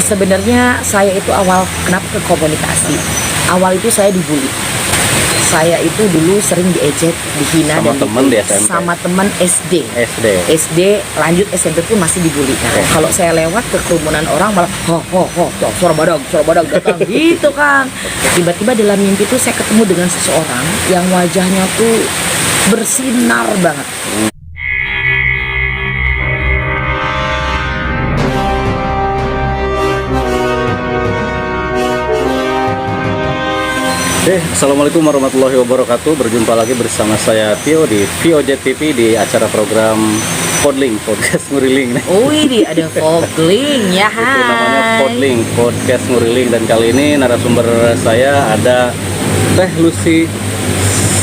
Sebenarnya saya itu awal kenapa ke komunikasi. Awal itu saya dibully. Saya itu dulu sering diejek, dihina Sama dan temen dibully. di SMP? Sama teman SD. SD. Lanjut SMP pun masih dibully. Nah, kalau saya lewat ke kerumunan orang malah suara badak datang gitu kan. Tiba-tiba dalam mimpi tuh saya ketemu dengan seseorang yang wajahnya tuh bersinar banget. Assalamualaikum warahmatullahi wabarakatuh. Berjumpa lagi bersama saya Tio di VOJ TV di acara program Podling, Podcast Nguriling. Wih, ada Podling ya. Itu namanya Podling, Podcast Nguriling. Dan kali ini narasumber saya ada Teh Lucy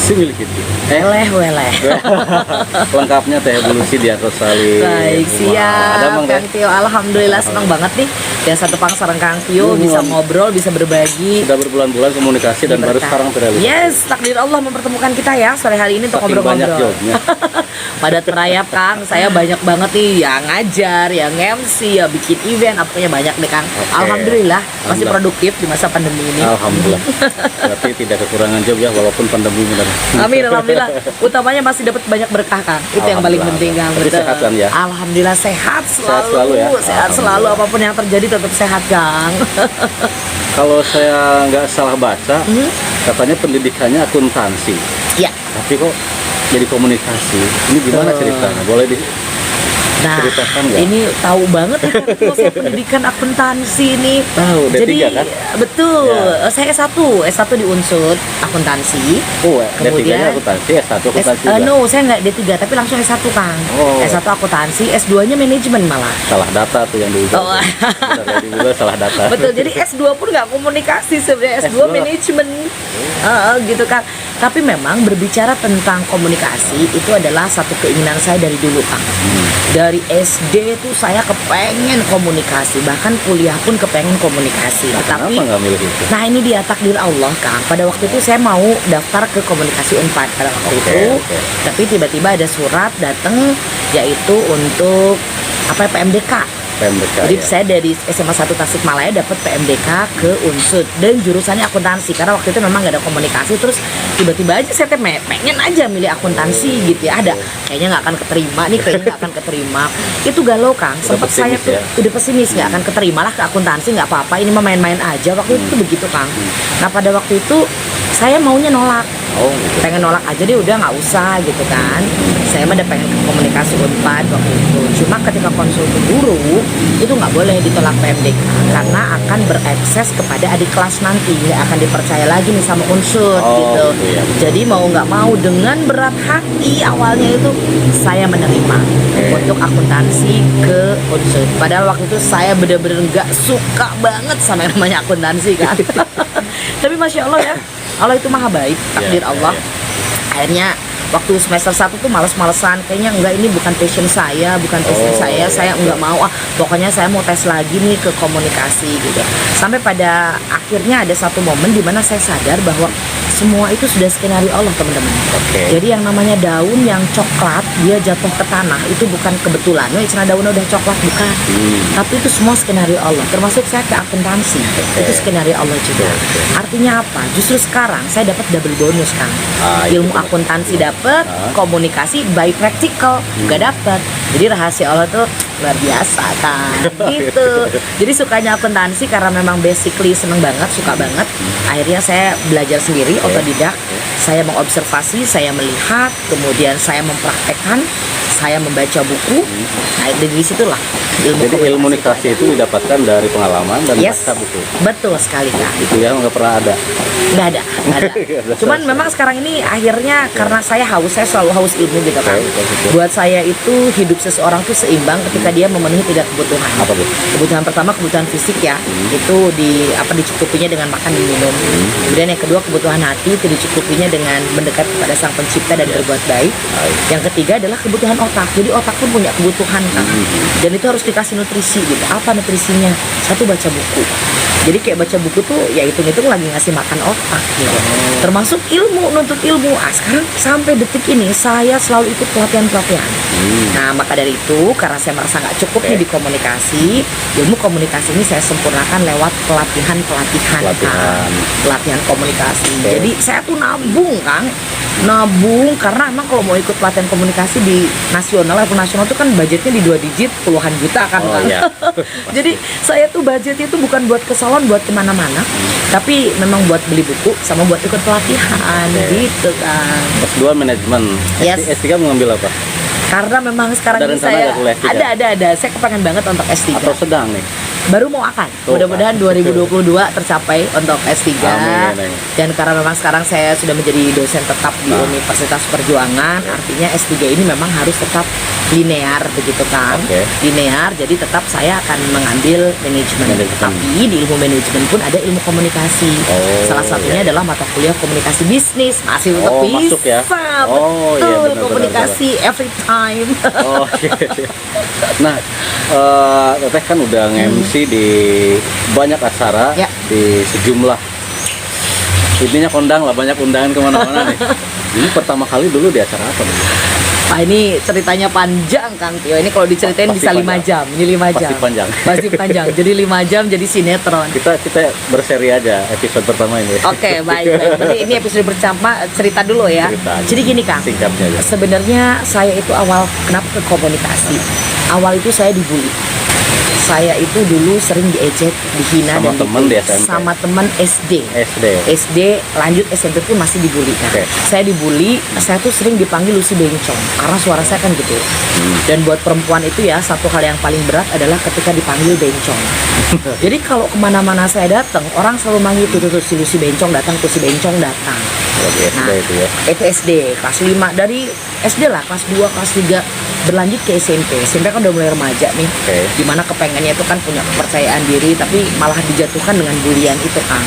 Similkiti. Weleh. Lengkapnya Teh Lucy Diarosali. Baik, siap. Ada Bang Kang Tio, alhamdulillah senang banget nih. Ya satu pang sareng Kang Tio bisa ngobrol, bisa berbagi. Sudah berbulan-bulan komunikasi dan baru sekarang terrealisasi. Yes, takdir Allah mempertemukan kita ya sore hari ini untuk Saking banyak ngobrol-ngobrol. jobnya. Pada terayap Kang, saya banyak banget nih yang ngajar, yang MC, ya bikin event, apanya banyak deh Kang. Alhamdulillah masih produktif di masa pandemi ini. Alhamdulillah. Berarti tidak kekurangan job ya walaupun pandemi benar. Amin, alhamdulillah. Utamanya masih dapat banyak berkah Kang. Itu yang paling penting Kang. Tapi sehat kan ya? Alhamdulillah sehat selalu. Selalu ya? Sehat selalu, apapun yang terjadi tetap sehat Kang. Kalau saya nggak salah baca, katanya pendidikannya akuntansi. Ya. Tapi kok jadi komunikasi? Ini gimana ceritanya? Boleh Nah, ceritakan nggak? ini tahu banget nih Kang, kalau saya pendidikan akuntansi nih. Tahu, D3 Jadi kan? betul, Ya. Saya S1 di Unsud akuntansi. Oh, Kemudian D3-nya akuntansi, S1 akuntansi juga? No, saya nggak D3, tapi langsung S1 Kang. Oh. S1 akuntansi, S2-nya manajemen malah. Salah data tuh yang dulu. Oh. Di Google salah data. Betul, jadi S2 pun nggak komunikasi sebenarnya, S2 manajemen. Gitu kan. Tapi memang berbicara tentang komunikasi itu adalah satu keinginan saya dari dulu Kang. Dari SD tuh saya kepengen komunikasi, bahkan kuliah pun kepengen komunikasi. Nah, Tapi kenapa nggak milih itu? nah ini dia takdir Allah Kang. Pada waktu itu saya mau daftar ke komunikasi Unpad pada waktu itu. Tapi tiba-tiba ada surat datang yaitu untuk PMDK. Jadi ya. saya dari SMA 1 Tasikmalaya dapat PMDK ke Unsud dan jurusannya akuntansi karena waktu itu memang gak ada komunikasi. Terus tiba-tiba aja saya pengen aja milih akuntansi gitu ya, ada kayaknya nggak akan keterima nih, kayaknya nggak akan keterima. Itu galau Kang, sempat saya tuh udah pesimis nggak akan keterima lah ke akuntansi, nggak apa-apa ini mah main-main aja waktu itu tuh begitu Kang. Nah pada waktu itu saya maunya nolak. Pengen nolak aja deh, udah nggak usah gitu kan. Saya mah udah pengen ke komunikasi Unpad waktu itu. Cuma ketika konsul ke guru itu nggak boleh ditolak PMDK karena akan berakses kepada adik kelas nanti, nggak akan dipercaya lagi nih sama Unsud gitu. Iya. Jadi mau nggak mau dengan berat hati awalnya itu saya menerima untuk akuntansi ke Unsud. Padahal waktu itu saya bener-bener nggak suka banget sama yang namanya akuntansi kan. Tapi masya Allah ya, Allah itu maha baik, takdir Allah. Akhirnya waktu semester 1 tuh males-malesan, kayaknya enggak, ini bukan passion saya, saya enggak mau, pokoknya saya mau tes lagi nih ke komunikasi gitu. Sampai pada akhirnya ada satu momen di mana saya sadar bahwa semua itu sudah skenario Allah teman-teman. Jadi yang namanya daun yang coklat dia jatuh ke tanah itu bukan kebetulan, karena daunnya udah coklat, bukan. Tapi itu semua skenario Allah, termasuk saya ke akuntansi. Itu skenario Allah juga. Artinya apa? Justru sekarang saya dapat double bonus Kang. Ilmu akuntansi dapat, komunikasi by practical nggak dapat. Jadi rahasia Allah tuh luar biasa kan gitu. Jadi sukanya akuntansi karena memang basically seneng banget, suka banget. Akhirnya saya belajar sendiri, otodidak. Saya mengobservasi, saya melihat, kemudian saya mempraktekkan, saya membaca buku. Nah dari situlah Jadi ilmu komunikasi itu didapatkan dari pengalaman dan baca buku. Betul sekali Kak. Itu ya nggak pernah ada. Nggak ada. Cuman memang sekarang ini akhirnya karena saya selalu haus ilmu gitu kan. Buat saya itu hidup seseorang tuh seimbang ketika dia memenuhi 3 kebutuhan. Apa tuh? Kebutuhan pertama kebutuhan fisik ya, itu dicukupinya dengan makan dan minum. Kemudian yang kedua kebutuhan hati itu dicukupinya dengan mendekat kepada Sang Pencipta dan berbuat baik. Yang ketiga adalah kebutuhan otak. Jadi otak pun punya kebutuhan kan. Dan itu harus dikasih nutrisi gitu. Apa nutrisinya? Satu, baca buku. Jadi kayak baca buku tuh ya hitung-hitung lagi ngasih makan otak gitu. Termasuk ilmu, nuntut ilmu. Sekarang sampai detik ini saya selalu ikut pelatihan-pelatihan. Nah, maka dari itu karena saya merasa nggak cukup nih di komunikasi, ilmu komunikasi ini saya sempurnakan lewat pelatihan-pelatihan. Pelatihan komunikasi. Jadi saya tuh nabung karena emang kalau mau ikut pelatihan komunikasi di nasional level nasional tuh kan budgetnya di 2 digit puluhan juta kan. Iya. Jadi saya tuh budgetnya itu bukan buat ke salon, buat kemana-mana, tapi memang buat beli buku sama buat ikut pelatihan gitu kan. S2 manajemen. Yes. S3 mau ngambil apa? Karena memang sekarang Ada ini rencana saya nggak kuliah S3? ada saya kepengen banget untuk S3. Atau sedang nih? Baru mau akan. Mudah-mudahan 2022 tercapai untuk S3. Amin. Dan karena memang sekarang saya sudah menjadi dosen tetap di Universitas Perjuangan, artinya S3 ini memang harus tetap linear begitu kan. Linear, jadi tetap saya akan mengambil manajemen. Tapi di ilmu manajemen pun ada ilmu komunikasi. Salah satunya adalah mata kuliah komunikasi bisnis. Masih tetap bisa. Masuk ya? Betul, komunikasi every time. Nah, Teteh kan udah nge-MC di banyak acara, di sejumlah, intinya kondang lah, banyak undangan kemana-mana nih. Ini pertama kali dulu di acara apa nih? Pak, ini ceritanya panjang Kang Tio. Ini kalau diceritain Pasti bisa 5 panjang. jam. Ini 5 jam. Pasti panjang. Pasti panjang. Jadi 5 jam jadi sinetron. Kita berseri aja episode pertama ini. Oke, baik. Berarti ini episode pertama cerita dulu ya. Jadi gini Kang. Singkatnya aja. Sebenarnya saya itu awal kenapa ke komunikasi. Awal itu saya dibully. Saya itu dulu sering diejek, dihina Sama dan temen dibully. di SMP? Sama teman SD. SD lanjut SMP pun masih dibully kan. Saya dibully, saya tuh sering dipanggil Lucy Bencong karena suara saya kan gitu. Dan buat perempuan itu ya satu hal yang paling berat adalah ketika dipanggil bencong. Jadi kalau kemana-mana saya datang, orang selalu manggil tuh si Lucy Bencong datang, tuh si Bencong datang. SD itu ya. Itu SD kelas 5, dari SD lah kelas 2, kelas 3 berlanjut ke SMP. SMP kan udah mulai remaja nih. Dimana kepengennya itu kan punya kepercayaan diri, tapi malah dijatuhkan dengan bulian itu kan.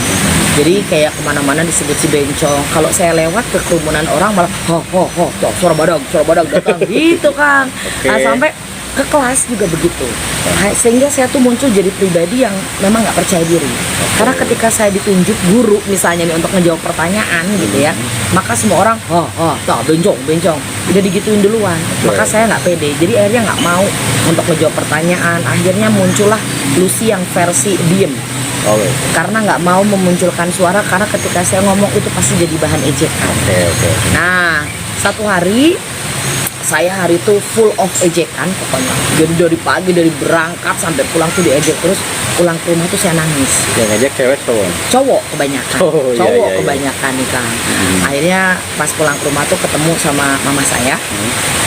Jadi kayak kemana-mana disebut si bencong. Kalau saya lewat ke kerumunan orang malah suara badag datang gitu kan. Nah, sampai ke kelas juga begitu. Sehingga saya tuh muncul jadi pribadi yang memang nggak percaya diri. Karena ketika saya ditunjuk guru misalnya nih untuk ngejawab pertanyaan gitu ya, maka semua orang bencong udah digituin duluan. Maka saya nggak pede. Jadi akhirnya nggak mau untuk ngejawab pertanyaan. Akhirnya muncullah Lucy yang versi diem. Karena nggak mau memunculkan suara, karena ketika saya ngomong itu pasti jadi bahan ejekan. Nah, satu hari saya hari itu full of ejekan pokoknya. Jadi dari pagi, dari berangkat sampai pulang tuh diejek terus. Pulang ke rumah tuh saya nangis. Yang ngejek cewek cowok? Cowok kebanyakan. Kebanyakan nih Kang. Akhirnya pas pulang ke rumah tuh ketemu sama mama saya.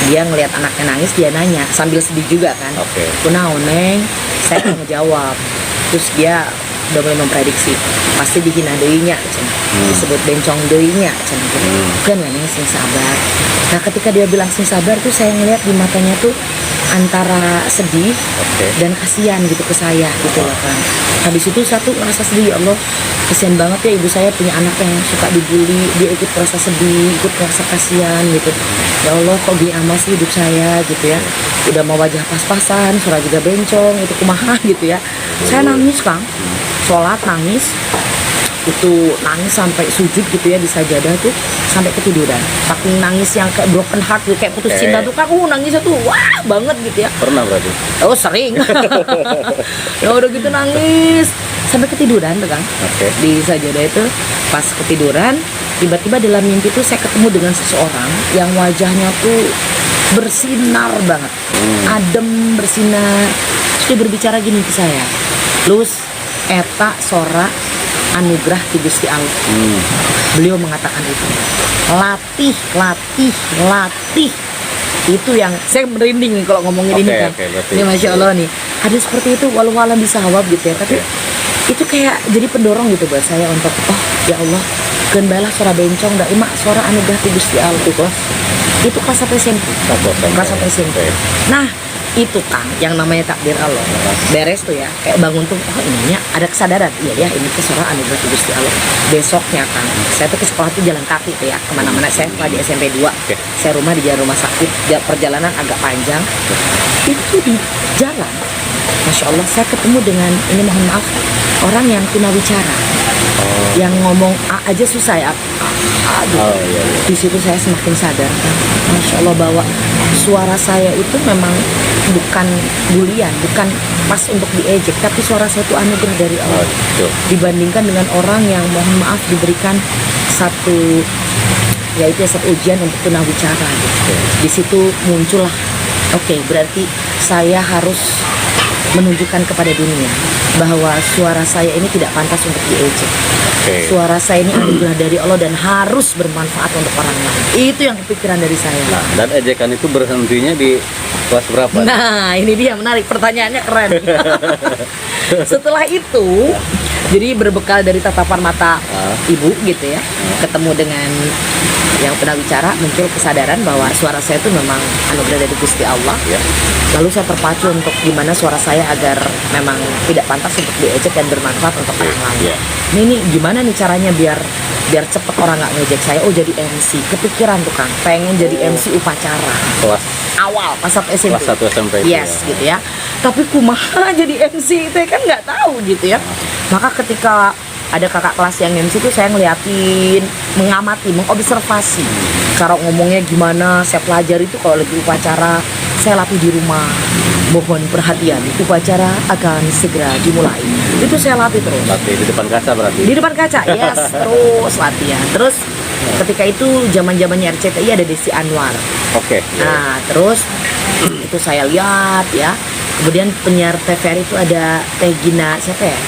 Dia ngelihat anaknya nangis, dia nanya sambil sedih juga kan. Kunaon neng? Saya nggak ngejawab. Terus dia udah mulai memprediksi pasti dihina deuinya disebut bencong deuinya kan neng sing sabar. Nah, ketika dia bilang sing sabar tuh saya ngeliat di matanya tuh antara sedih dan kasihan gitu ke saya gitu loh kan. Habis itu satu merasa sedih, ya Allah kasihan banget ya ibu saya punya anak yang suka dibully, dia ikut merasa sedih, ikut merasa kasihan gitu. Ya Allah kok gini amat sih hidup saya gitu ya, udah mau wajah pas-pasan, suara juga bencong, itu kumaha gitu ya. Saya nangis Kang, sholat nangis, itu nangis sampai sujud gitu ya di sajadah tuh sampai ketiduran. Saking nangis yang kayak broken heart gitu, kayak putus cinta tuh kan, nangisnya tuh wah banget gitu ya. Pernah berarti? Oh sering. Ya udah gitu nangis sampai ketiduran tuh Kang. Di sajadah itu pas ketiduran tiba-tiba dalam mimpi tuh saya ketemu dengan seseorang yang wajahnya tuh bersinar banget, adem bersinar. Terus dia berbicara gini ke saya, Lus, eta sora anugerah ti Gusti Allah. Beliau mengatakan itu. Latih. Itu yang saya merinding nih kalau ngomongin ini kan. Ini Masya Allah nih. Ada seperti itu, walau alam bisa hawab gitu ya. Tapi itu kayak jadi pendorong gitu buat saya untuk ya Allah, keun baelah suara bencong da imak suara anugerah ti Gusti Allah. Itu kelas 1 SMP. Kelas 1 SMP. Nah, itu Kang, yang namanya takdir Allah. Beres tuh ya, kayak bangun tuh, oh ininya ada kesadaran, iya ya ini kesorangan anugerah Gusti Allah. Besoknya Kang, saya tuh ke sekolah tuh jalan kaki tuh ya, kemana-mana. Saya sekolah di SMP 2, saya rumah di jalan rumah sakit, perjalanan agak panjang. Itu di jalan, Masya Allah, saya ketemu dengan, ini mohon maaf, orang yang tunawicara, yang ngomong A aja susah ya, gitu. Di situ saya semakin sadar, Masya Allah, bahwa suara saya itu memang bukan bulian, bukan pas untuk diejek, tapi suara saya itu anugerah dari Allah. Dibandingkan dengan orang yang mohon maaf diberikan satu, yaitu satu ujian untuk tunawicara gitu. Di situ muncullah, oke, berarti saya harus menunjukkan kepada dunia bahwa suara saya ini tidak pantas untuk diejek. Suara saya ini anugerah dari Allah dan harus bermanfaat untuk orang lain. Itu yang kepikiran dari saya. Nah, dan ejekan itu berhentinya di kelas berapa? Nah, ini dia menarik, pertanyaannya keren. Setelah itu, jadi berbekal dari tatapan mata ibu gitu ya, ketemu dengan yang pernah bicara, muncul kesadaran bahwa suara saya itu memang anugerah dari Gusti Allah. Lalu saya terpacu untuk gimana suara saya agar memang tidak pantas untuk diejek dan bermanfaat untuk orang lain. Ini gimana nih caranya biar cepet orang nggak ngejek saya. Oh, jadi MC. Kepikiran tuh Kang, pengen jadi MC upacara. Kelas Awal pas SMP. Kelas 1 SMP. Yes, gitu ya. Tapi kumaha jadi MC itu kan nggak tahu gitu ya. Maka ketika ada kakak kelas yang MC itu saya ngeliatin, mengamati, mengobservasi cara ngomongnya gimana. Saya pelajari itu kalau lagi upacara, saya latih di rumah. Mohon perhatian, upacara akan segera dimulai. Itu saya latih terus. Latih di depan kaca berarti? Di depan kaca, yes, terus latihan. Terus ketika itu zaman-zamannya RCTI ada Desi Anwar. Nah, terus itu saya lihat ya. Kemudian penyiar TVRI itu ada Teh Gina, siapa ya?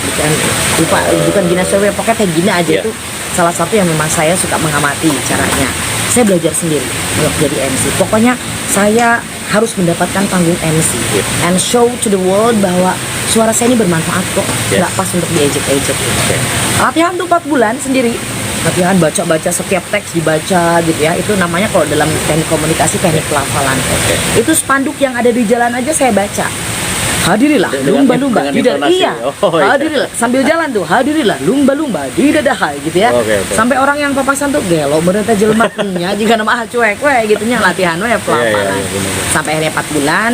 Bukan Gina Surya, pokoknya Teh Gina aja itu salah satu yang memang saya suka mengamati caranya. Saya belajar sendiri untuk jadi MC. Pokoknya saya harus mendapatkan panggung MC and show to the world bahwa suara saya ini bermanfaat kok, nggak pas untuk diejek-ejek. Latihan tuh 4 bulan sendiri. Latihan baca-baca, setiap teks dibaca gitu ya. Itu namanya kalau dalam teknik komunikasi teknik pelafalan. Itu spanduk yang ada di jalan aja saya baca. Hadirilah lumba-lumba di dadaha. Iya. Hadirilah sambil jalan tuh, hadirilah lumba-lumba di dadaha gitu ya. Sampai orang yang papasan tuh gelo bener teh jelmatnya jika nama cuek we gitu nya latihan we pelafalan. Sampai akhirnya 4 bulan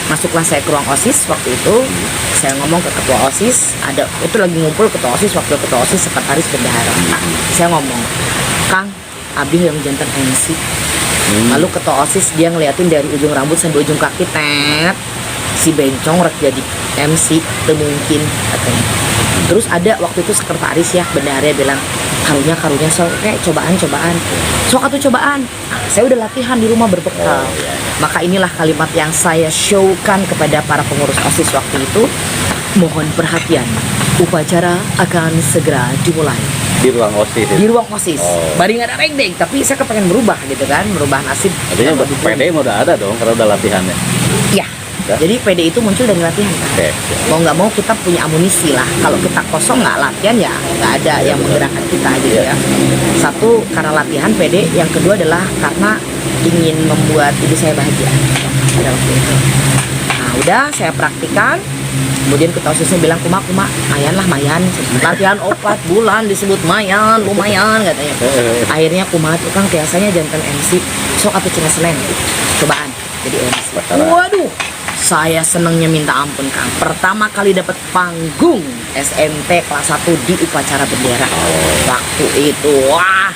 masuklah saya ke ruang OSIS waktu itu. Saya ngomong ke ketua OSIS, ada itu lagi ngumpul ketua OSIS, wakil ketua OSIS, sekretaris bendahara. Saya ngomong, Kang, abdi yang jantan MC. Lalu ketua OSIS dia ngeliatin dari ujung rambut sampai ujung kaki, tet, si bencong rek jadi MC, itu mungkin katanya. Terus ada waktu itu sekretaris ya bendahara bilang, karunya so kayak cobaan sok atau cobaan. Nah, saya udah latihan di rumah berbekal. Maka inilah kalimat yang saya showkan kepada para pengurus OSIS waktu itu. Mohon perhatian, upacara akan segera dimulai. Di ruang OSIS. Di ruang OSIS. Bari nggak ada regdeng, tapi saya kepengen berubah gitu kan, merubah nasib. Artinya PD udah ada dong karena udah latihannya. Ya. Jadi PD itu muncul dari latihan kan. Mau nggak mau kita punya amunisi lah. Kalau kita kosong nggak latihan ya nggak ada yang menggerakkan kita gitu ya. Satu karena latihan PD, yang kedua adalah karena ingin membuat ibu saya bahagia pada waktu itu. Nah udah saya praktikan. Kemudian ketua OSISnya bilang kuma mayan latihan 4 bulan disebut mayan lumayan katanya. Akhirnya kuma tukang biasanya jantan MC sok atau cina Senin cobaan jadi MC. Waduh, saya senengnya minta ampun Kang. Pertama kali dapat panggung SMP kelas 1 di upacara bendera. Waktu itu wah,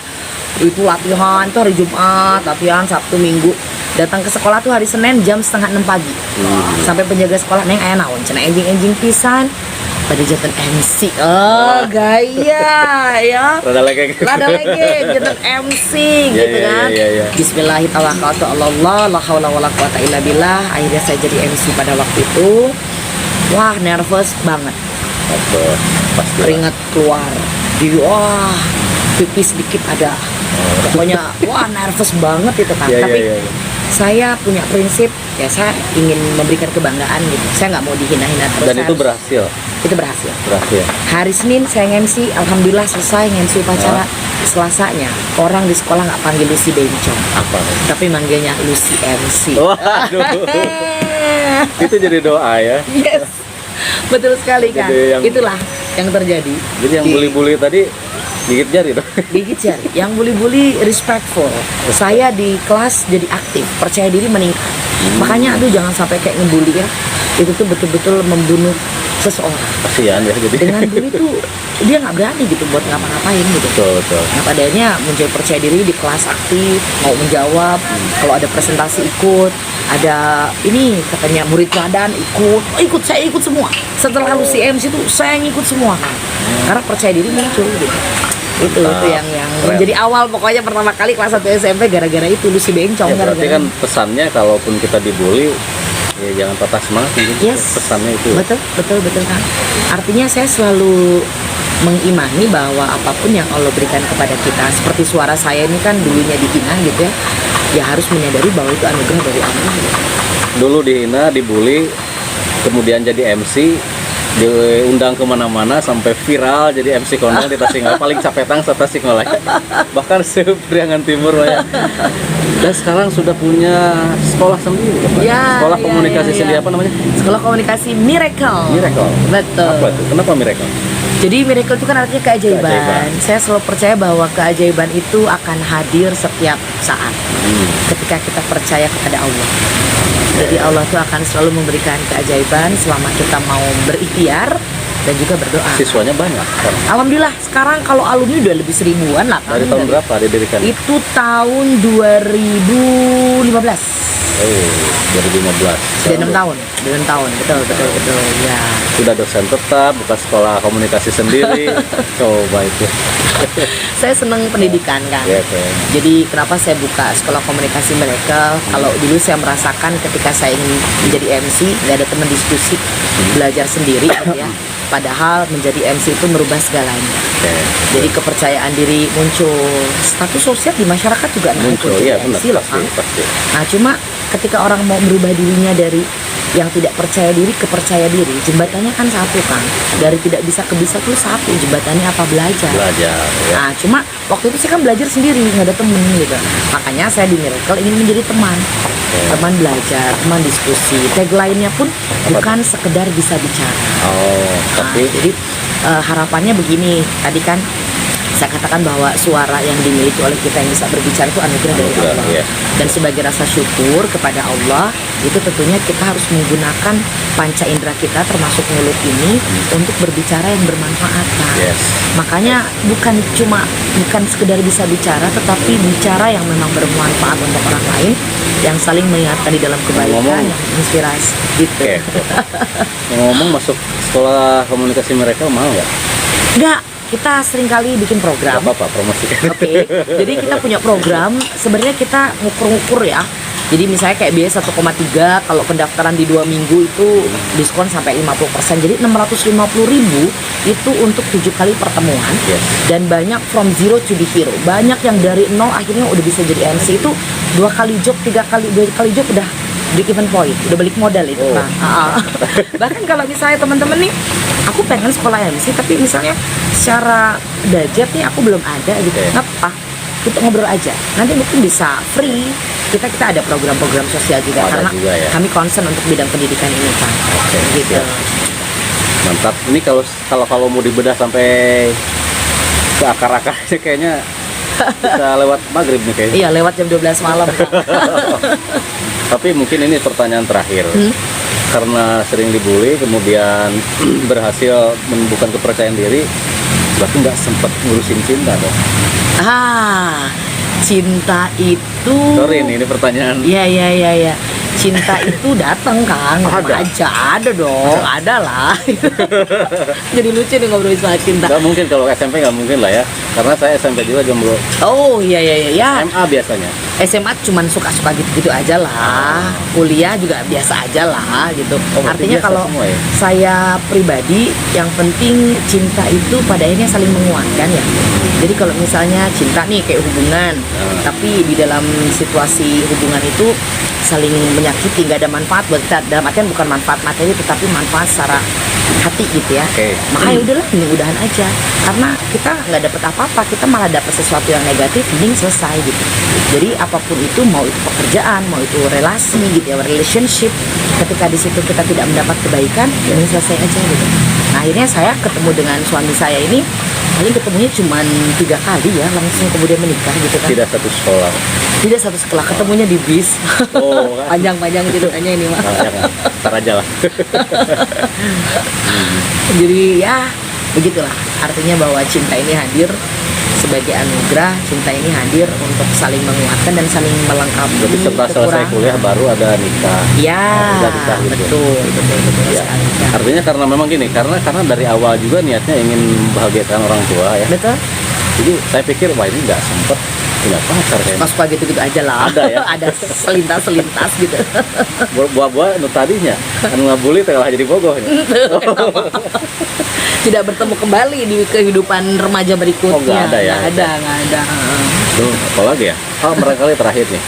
itu latihan tuh hari Jumat, latihan Sabtu Minggu. Datang ke sekolah tuh hari Senin jam 5:30 pagi. Sampai penjaga sekolah, "Neng aya naon cenah enjing pisan." Pada jantan MC. Oh, gaya ya. Rada lege jantan MC gitu kan. Bismillahirrahmanirrahim. La haula wala quwata illa billah. Akhirnya saya jadi MC pada waktu itu. Wah, nervous banget. Keringat keluar. Wah, pipis sedikit ada. Pokoknya wah nervous banget itu kan. Tapi saya punya prinsip ya, saya ingin memberikan kebanggaan gitu. Saya nggak mau dihina-hina terus. Dan itu berhasil. Itu berhasil. Berhasil. Hari Senin saya MC, alhamdulillah selesai MC upacara. Selasanya orang di sekolah nggak panggil Lucy Bencong, apa? Tapi manggilnya Lucy MC. Waduh. Itu jadi doa ya. Yes, betul sekali kan. Jadi Itulah yang terjadi. Jadi yang bully-bully tadi gigit jari dong. Gigit jari. Yang bully-bully respectful. Saya di kelas jadi aktif, percaya diri meningkat. Makanya aduh jangan sampai kayak ngebully ya. Itu tuh betul-betul membunuh seseorang. Kasihan ya jadi. Dengan bully tuh dia nggak berani gitu buat ngapa-ngapain gitu. Betul. Nah padanya muncul percaya diri di kelas aktif, mau menjawab, kalau ada presentasi ikut, ada ini katanya murid teladan ikut, saya ikut semua. Setelah lu CMC itu saya ngikut semua kan. Karena percaya diri muncul gitu. Itu yang Keren. menjadi awal pokoknya pertama kali kelas 1 SMP gara-gara itu lu si bencong Ya, berarti gara-gara. kan pesannya kalaupun kita dibully ya jangan patah semangat gitu. Yes. Pesannya itu. Betul kan. Artinya saya selalu mengimani bahwa apapun yang Allah berikan kepada kita, seperti suara saya ini kan dulunya dihina gitu ya harus menyadari bahwa itu anugerah dari Allah. Dulu dihina, dibully, kemudian jadi MC, diundang kemana-mana sampai viral jadi MC kondang di Tasikmalaya, paling capetang se Tasikmalaya, bahkan se-Priangan Timur lah ya. Dan sekarang sudah punya sekolah sendiri, Ya, sekolah komunikasi sendiri, apa namanya? Sekolah komunikasi Miracle. Miracle. Betul. Apa itu? Kenapa Miracle? Jadi miracle itu kan artinya keajaiban. Keajaiban. Saya selalu percaya bahwa keajaiban itu akan hadir setiap saat ketika kita percaya kepada Allah. Jadi Allah itu akan selalu memberikan keajaiban selama kita mau berikhtiar dan juga berdoa. Siswanya banyak kan? Alhamdulillah sekarang kalau alumni udah lebih 1000-an lah. Dari tahun berapa didirikan? Itu tahun 2015. 2015. Sudah 6 tahun. Betul ya. Sudah dosen tetap, buka sekolah komunikasi sendiri. Coba itu. Saya seneng pendidikan kan. Ya, oke. Jadi kenapa saya buka sekolah komunikasi mereka? Kalau dulu saya merasakan ketika saya ingin menjadi MC, nggak ada teman diskusi, belajar sendiri gitu ya. Padahal menjadi MC itu merubah segalanya. Oke. Jadi kepercayaan diri muncul, status sosial di masyarakat juga Muncul, jadi iya benar, MC loh, Kang. pasti. Nah cuma ketika orang mau merubah dirinya dari yang tidak percaya diri ke percaya diri, jembatannya kan satu kan. Dari tidak bisa ke bisa tuh satu, jembatannya apa belajar. Belajar ya. Nah cuma waktu itu saya kan belajar sendiri, nggak ada temen gitu. Makanya saya di Miracle ingin menjadi teman. Teman belajar, teman diskusi. Tagline-nya pun bukan sekedar bisa bicara. Oh, tapi Jadi harapannya begini, tadi kan saya katakan bahwa suara yang dimiliki oleh kita yang bisa berbicara itu anugerah dari Anugerah, Allah. iya. Dan sebagai rasa syukur kepada Allah, itu tentunya kita harus menggunakan panca indera kita termasuk mulut ini untuk berbicara yang bermanfaat, Pak. Yes. Makanya bukan sekedar bisa bicara, tetapi bicara yang memang bermanfaat untuk orang lain, yang saling mengingatkan di dalam kebaikan, Ngomong- yang inspirasi gitu. Oke. Ngomong masuk sekolah komunikasi mereka mau nggak? Enggak, kita seringkali bikin program. Gak apa-apa, promosikan. Oke, jadi kita punya program. Sebenarnya kita ngukur-ngukur ya. Jadi misalnya kayak biaya 1,3, kalau pendaftaran di 2 minggu itu diskon sampai 50%. Jadi 650.000 itu untuk 7 kali pertemuan. Yes. Dan banyak from zero to the hero. Banyak yang dari nol akhirnya udah bisa jadi MC itu 2 kali job, 2 kali job udah break even point, udah balik modal itu Oh. Bang. Bahkan kalau misalnya teman-teman nih, aku pengen sekolah MC tapi misalnya secara budget nih aku belum ada gitu. Oke. Nggak apa, kita ngobrol aja. Nanti mungkin bisa free. Kita ada program-program sosial juga Ada karena juga ya. kami concern untuk bidang pendidikan ini kan. Oke, Gitu. siap. Mantap. Ini kalau mau dibedah sampai ke akar-akarnya kayaknya bisa lewat maghrib nih kayaknya. Iya, lewat jam 12 malam. Kang. Tapi mungkin ini pertanyaan terakhir. Karena sering dibully, kemudian berhasil menumbuhkan kepercayaan diri, berarti nggak sempat ngurusin cinta dong. Cinta itu. Sorry ini pertanyaan. Iya. Cinta itu datang kan, ada dong, ada lah. Jadi lucu nih ngobrolin soal cinta. Nggak mungkin kalau SMP nggak mungkin lah ya, karena saya SMP juga jomblo. Oh iya. MA biasanya. SMA cuman suka-suka gitu-gitu aja lah. Kuliah juga biasa aja lah gitu. Oh, berarti Artinya biasa kalau semua ya? saya pribadi, yang penting cinta itu pada akhirnya saling menguatkan ya. Jadi kalau misalnya cinta nih kayak hubungan, tapi di dalam situasi hubungan itu saling menyakiti, nggak ada manfaat buat kita. Dalam artian bukan manfaat materi, tetapi manfaat secara hati gitu ya. Oke. Makanya udahlah, mending udahan aja. Karena kita nggak dapet apa-apa, kita malah dapet sesuatu yang negatif, mending selesai gitu. Jadi apapun itu, mau itu pekerjaan, mau itu relasi gitu ya, relationship, ketika di situ kita tidak mendapat kebaikan, ya selesai aja gitu. Nah akhirnya saya ketemu dengan suami saya ini paling ketemunya cuma 3 kali ya, langsung kemudian menikah gitu kan. Tidak satu sekolah. Tidak satu sekolah, ketemunya di bis. Oh, kan. Panjang-panjang ceritanya ini mah. Nah, jangan, ntar aja lah. Jadi ya begitulah, artinya bahwa cinta ini hadir sebagai anugerah, cinta ini hadir untuk saling menguatkan dan saling melengkapi Jadi setelah selesai kekurangan. kuliah baru ada nikah. Ya, Udah nikah gitu. betul Ya. sekali. Ya. Artinya karena memang gini, karena dari awal juga niatnya ingin membahagiakan orang tua ya. Betul. Jadi saya pikir wah ini nggak sempet punya pacar kayaknya. Mas gitu-gitu aja lah. Ada ya? Ada selintas gitu. Buah-buah nu tadinya anu ngabuli teh lah jadi bogoh. Tidak bertemu kembali di kehidupan remaja berikutnya. Oh, nggak ada ya? Nggak ada. Tuh, apalagi ya? Barangkali terakhir nih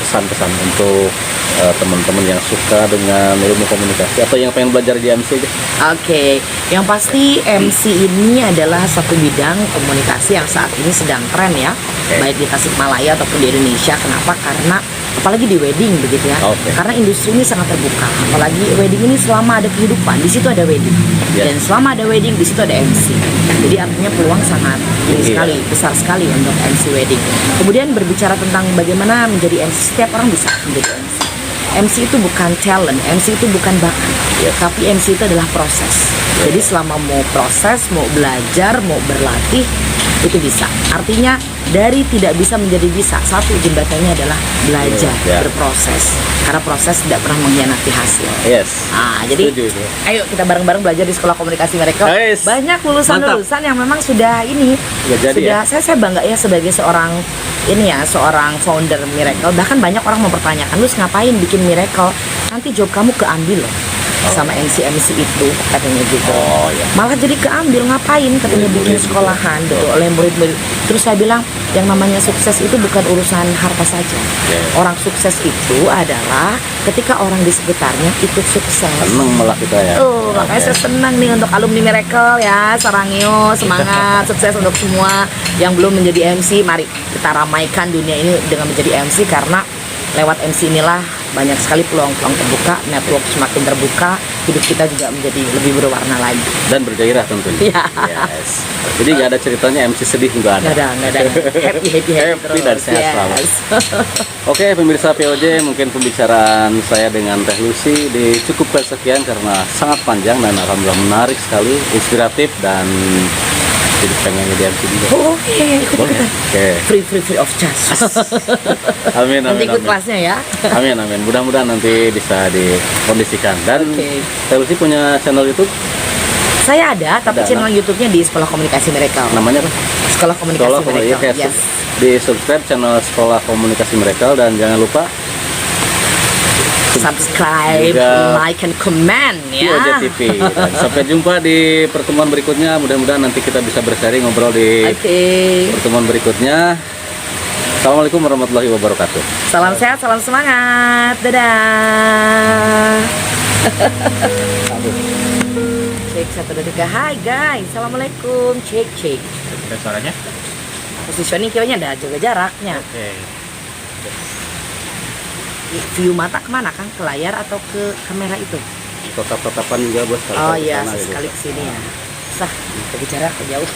pesan-pesan untuk teman-teman yang suka dengan ilmu komunikasi atau yang pengen belajar di MC aja. Oke, yang pasti MC ini adalah satu bidang komunikasi yang saat ini sedang tren ya, baik di Tasikmalaya ataupun di Indonesia. Kenapa? Karena apalagi di wedding begitu ya. Karena industri ini sangat terbuka. Apalagi wedding ini selama ada kehidupan, di situ ada wedding. Dan selama ada wedding, di situ ada MC. Jadi artinya peluang sangat tinggi sekali, besar sekali untuk MC wedding. Kemudian berbicara tentang bagaimana menjadi MC, setiap orang bisa menjadi MC. MC itu bukan talent, MC itu bukan bakat, tapi MC itu adalah proses. Jadi selama mau proses, mau belajar, mau berlatih, itu bisa. Artinya dari tidak bisa menjadi bisa, satu jembatannya adalah belajar, berproses. Karena proses tidak pernah mengkhianati hasil. Nah, jadi ayo kita bareng-bareng belajar di Sekolah Komunikasi Miracle. Banyak lulusan-lulusan yang memang sudah ini, sudah saya bangga ya sebagai seorang seorang founder Miracle. Bahkan banyak orang mempertanyakan, lu ngapain bikin Miracle? Nanti job kamu keambil loh sama MC itu, katanya gitu. Malah jadi keambil, ngapain katanya bikin sekolahan oleh murid-murid. Terus saya bilang, yang namanya sukses itu bukan urusan harta saja. Orang sukses itu adalah ketika orang di sekitarnya ikut sukses. Seneng malah kita ya. Makanya saya senang nih untuk alumni Miracle ya, Sarangyo, semangat, sukses untuk semua yang belum menjadi MC. Mari kita ramaikan dunia ini dengan menjadi MC, karena lewat MC inilah banyak sekali peluang-peluang terbuka, network semakin terbuka, hidup kita juga menjadi lebih berwarna lagi dan bergairah tentunya. Jadi nggak ada ceritanya MC sedih, nggak ada. Happy dan sehat selalu. Oke, pemirsa POJ, mungkin pembicaraan saya dengan Teh Lucy dicukupkan sekian karena sangat panjang dan alhamdulillah menarik sekali, inspiratif, dan jadi pengen jadi MC juga. Ikut-ikutan. Free of charge. Amin. Nanti ikut kelasnya ya. Amin. Mudah-mudahan nanti bisa dikondisikan. Dan Teh Lucy punya channel YouTube? Saya ada, tapi channel YouTube-nya di Sekolah Komunikasi Miracle. Namanya apa? Sekolah Komunikasi Miracle. Di subscribe channel Sekolah Komunikasi Miracle, dan jangan lupa subscribe, like, and comment ya. POJ TV. Dan sampai jumpa di pertemuan berikutnya. Mudah-mudahan nanti kita bisa bersharing, ngobrol di pertemuan berikutnya. Assalamualaikum warahmatullahi wabarakatuh. Salam sehat, salam semangat. Dadah. Cek 1, 2, 3. Hai guys, assalamualaikum. Cek. Ada suaranya? Positioning kayaknya ada jaga jaraknya. View mata kemana Kang? Ke layar atau ke kamera itu? Tetap-tetapan juga bos. Oh iya, sekali kesini ya. Sah, berbicara jauh.